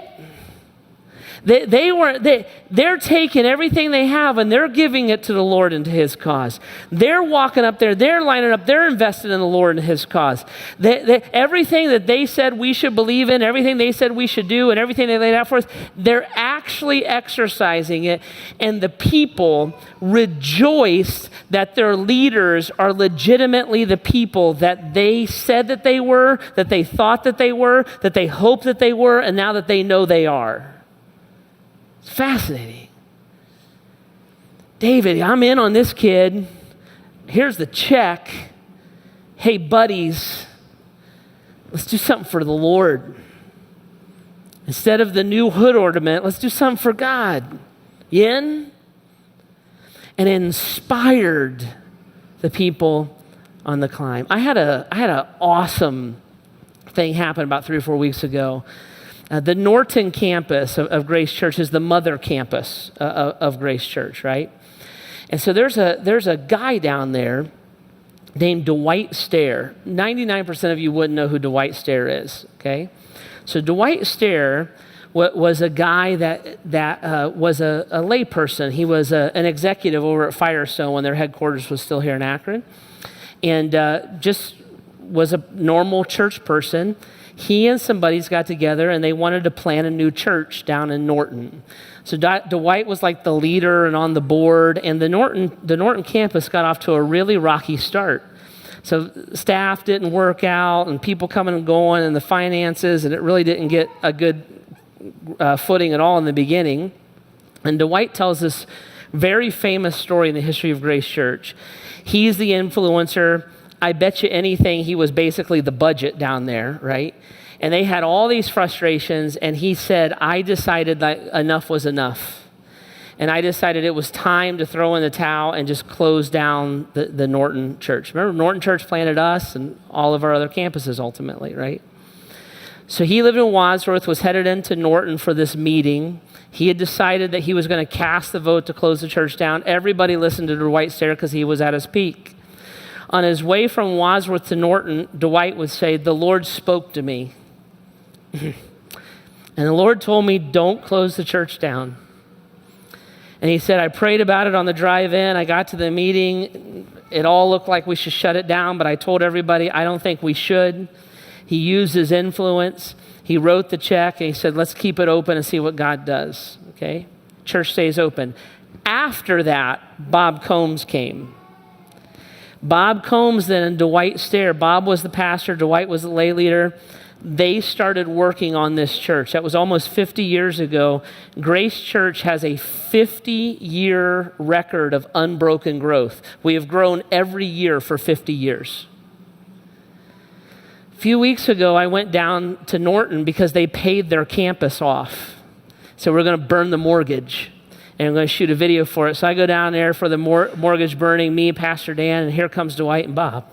They're taking everything they have and they're giving it to the Lord and to his cause. They're walking up there, they're lining up, they're invested in the Lord and his cause. Everything that they said we should believe in, everything they said we should do, and everything they laid out for us, they're actually exercising it. And the people rejoiced that their leaders are legitimately the people that they said that they were, that they thought that they were, that they hoped that they were, and now that they know they are. It's fascinating. David, I'm in on this kid. Here's the check. Hey, buddies, let's do something for the Lord. Instead of the new hood ornament, let's do something for God. You in? And inspired the people on the climb. I had an awesome thing happen about 3 or 4 weeks ago. The Norton campus of Grace Church is the mother campus of Grace Church, right? And so there's a guy down there named Dwight Stair. 99% of you wouldn't know who Dwight Stair is, okay? So Dwight Stair was a guy that was a layperson. He was an executive over at Firestone when their headquarters was still here in Akron, and just was a normal church person. he and some buddies got together and they wanted to plant a new church down in Norton. So Dwight was like the leader and on the board, and the Norton campus got off to a really rocky start. So staff didn't work out, and people coming and going, and the finances, and it really didn't get a good footing at all in the beginning. And Dwight tells this very famous story in the history of Grace Church. He's the influencer. I bet you anything he was basically the budget down there, right? And they had all these frustrations, and he said, I decided that enough was enough. And I decided it was time to throw in the towel and just close down the Norton Church. Remember, Norton Church planted us and all of our other campuses ultimately, right? So he lived in Wadsworth, was headed into Norton for this meeting. He had decided that he was going to cast the vote to close the church down. Everybody listened to Dwight Stair because he was at his peak. On his way from Wadsworth to Norton, Dwight would say, the Lord spoke to me. And the Lord told me, don't close the church down. And he said, I prayed about it on the drive in. I got to the meeting. It all looked like we should shut it down, but I told everybody, I don't think we should. He used his influence. He wrote the check, and he said, let's keep it open and see what God does, okay? Church stays open. After that, Bob Combs came. Bob Combs then and Dwight Stair. Bob was the pastor. Dwight was the lay leader. They started working on this church. That was almost 50 years ago. Grace Church has a 50-year record of unbroken growth. We have grown every year for 50 years. A few weeks ago, I went down to Norton because they paid their campus off. So we're going to burn the mortgage. And I'm going to shoot a video for it. So I go down there for the mortgage burning, me, Pastor Dan, and here comes Dwight and Bob.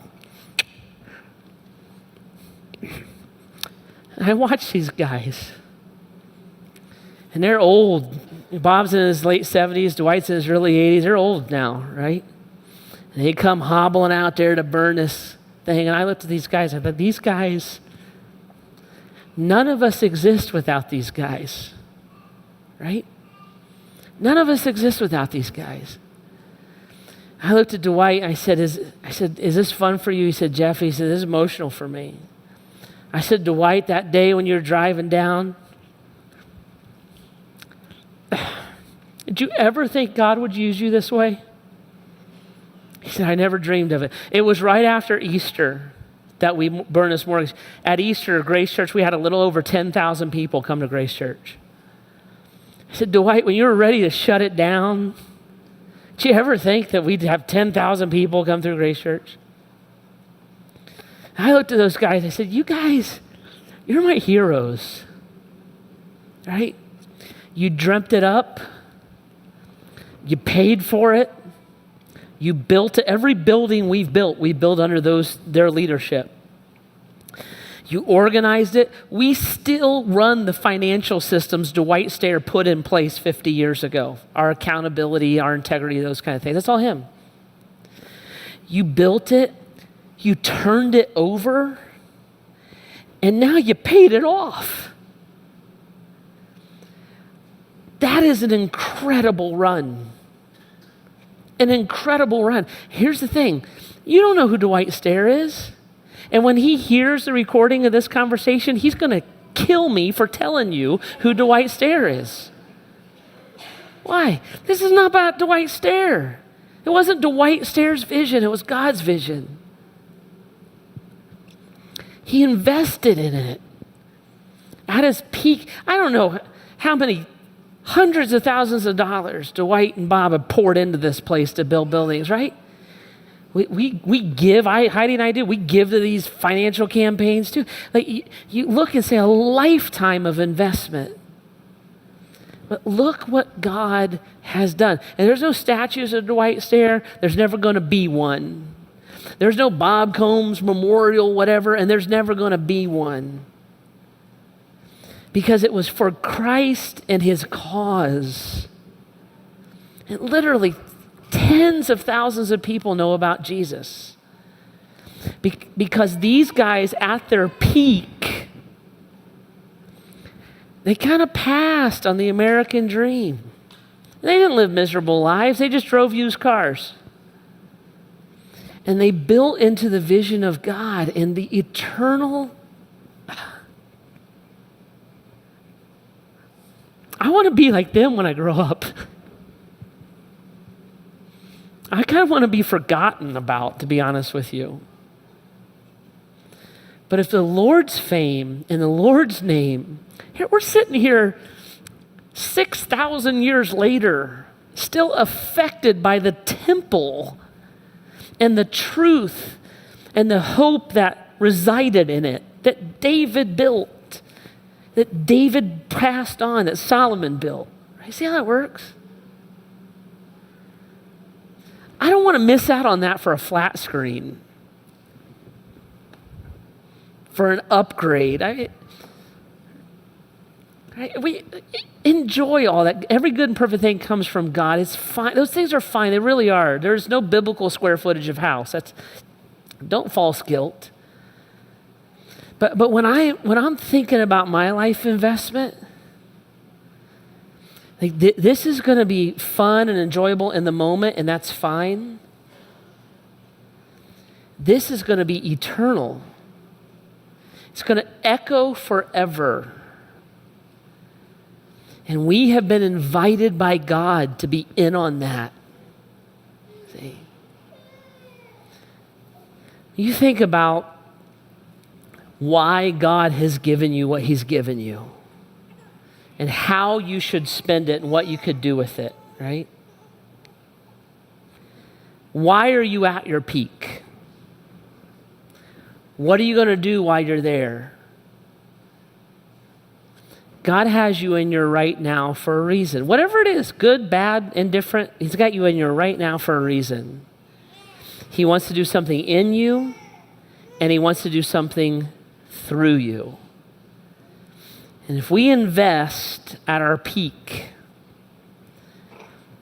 And I watch these guys. And they're old. Bob's in his late 70s. Dwight's in his early 80s. They're old now, right? And they come hobbling out there to burn this thing. And I looked at these guys. I thought, these guys, none of us exist without these guys, right? None of us exist without these guys. I looked at Dwight. I said, is this fun for you? He said, Jeff, he said, this is emotional for me. I said, Dwight, that day when you were driving down, did you ever think God would use you this way? He said, I never dreamed of it. It was right after Easter that we burned this mortgage. At Easter, Grace Church, we had a little over 10,000 people come to Grace Church. I said, Dwight, when you were ready to shut it down, did you ever think that we'd have 10,000 people come through Grace Church? I looked at those guys. I said, you guys, you're my heroes, right? You dreamt it up. You paid for it. You built it. Every building we built under their leadership. You organized it. We still run the financial systems Dwight Stair put in place 50 years ago. Our accountability, our integrity, those kind of things. That's all him. You built it. You turned it over, and now you paid it off. That is an incredible run. An incredible run. Here's the thing. You don't know who Dwight Stair is. And when he hears the recording of this conversation, he's going to kill me for telling you who Dwight Stair is. Why? This is not about Dwight Stair. It wasn't Dwight Stair's vision. It was God's vision. He invested in it. At his peak, I don't know how many hundreds of thousands of dollars Dwight and Bob have poured into this place to build buildings, right? We give, Heidi and I do, we give to these financial campaigns too. Like you look and say a lifetime of investment. But look what God has done. And there's no statues of Dwight Stair. There's never going to be one. There's no Bob Combs memorial, whatever, and there's never going to be one. Because it was for Christ and his cause. And literally tens of thousands of people know about Jesus. Because these guys at their peak, they kind of passed on the American dream. They didn't live miserable lives. They just drove used cars. And they built into the vision of God and the eternal I want to be like them when I grow up. I kind of want to be forgotten about, to be honest with you. But if the Lord's fame and the Lord's name, here we're sitting here 6,000 years later, still affected by the temple and the truth and the hope that resided in it, that David built, that David passed on, that Solomon built. Right? See how that works? I don't want to miss out on that for a flat screen, for an upgrade. We enjoy all that. Every good and perfect thing comes from God. It's fine. Those things are fine. They really are. There's no biblical square footage of house. Don't false guilt. But when I'm thinking about my life investment, like this is going to be fun and enjoyable in the moment, and that's fine. This is going to be eternal. It's going to echo forever. And we have been invited by God to be in on that. See? You think about why God has given you what he's given you and how you should spend it and what you could do with it, right? Why are you at your peak? What are you going to do while you're there? God has you in your right now for a reason. Whatever it is, good, bad, indifferent, he's got you in your right now for a reason. He wants to do something in you, and he wants to do something through you. And if we invest at our peak,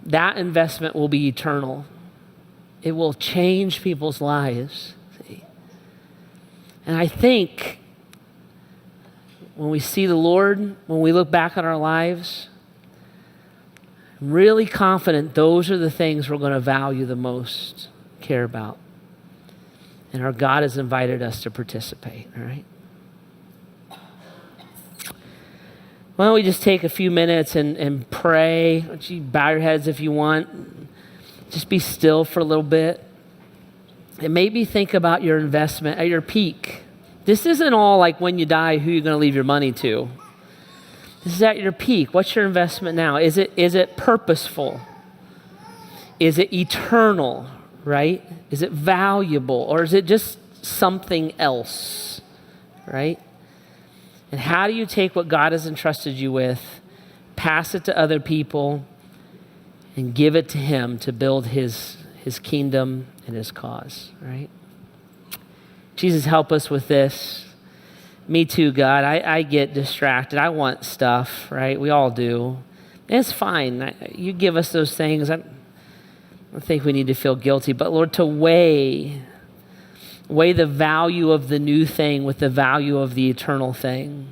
that investment will be eternal. It will change people's lives. See? And I think when we see the Lord, when we look back on our lives, I'm really confident those are the things we're going to value the most, care about. And our God has invited us to participate, all right? Why don't we just take a few minutes and pray? Why don't you bow your heads if you want? Just be still for a little bit. And maybe think about your investment at your peak. This isn't all like when you die, who you're going to leave your money to. This is at your peak. What's your investment now? Is it purposeful? Is it eternal, right? Is it valuable? Or is it just something else, right? And how do you take what God has entrusted you with, pass it to other people, and give it to him to build his kingdom and his cause, right? Jesus, help us with this. Me too, God. I get distracted. I want stuff, right? We all do. And it's fine. You give us those things. I don't think we need to feel guilty. But Lord, to weigh the value of the new thing with the value of the eternal thing.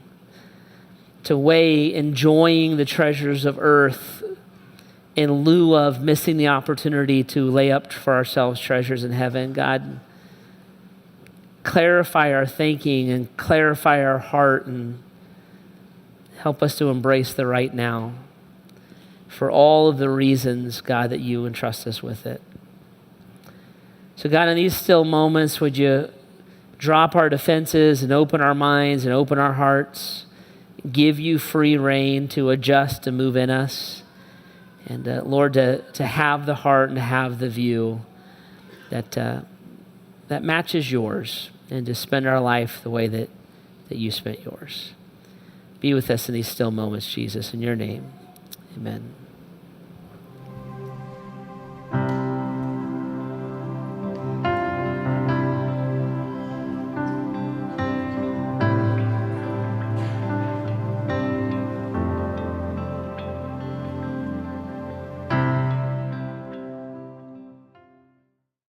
To weigh enjoying the treasures of earth in lieu of missing the opportunity to lay up for ourselves treasures in heaven. God, clarify our thinking and clarify our heart and help us to embrace the right now for all of the reasons, God, that you entrust us with it. So God, in these still moments, would you drop our defenses and open our minds and open our hearts, give you free rein to adjust, to move in us. And Lord, to have the heart and to have the view that matches yours, and to spend our life the way that you spent yours. Be with us in these still moments, Jesus, in your name. Amen.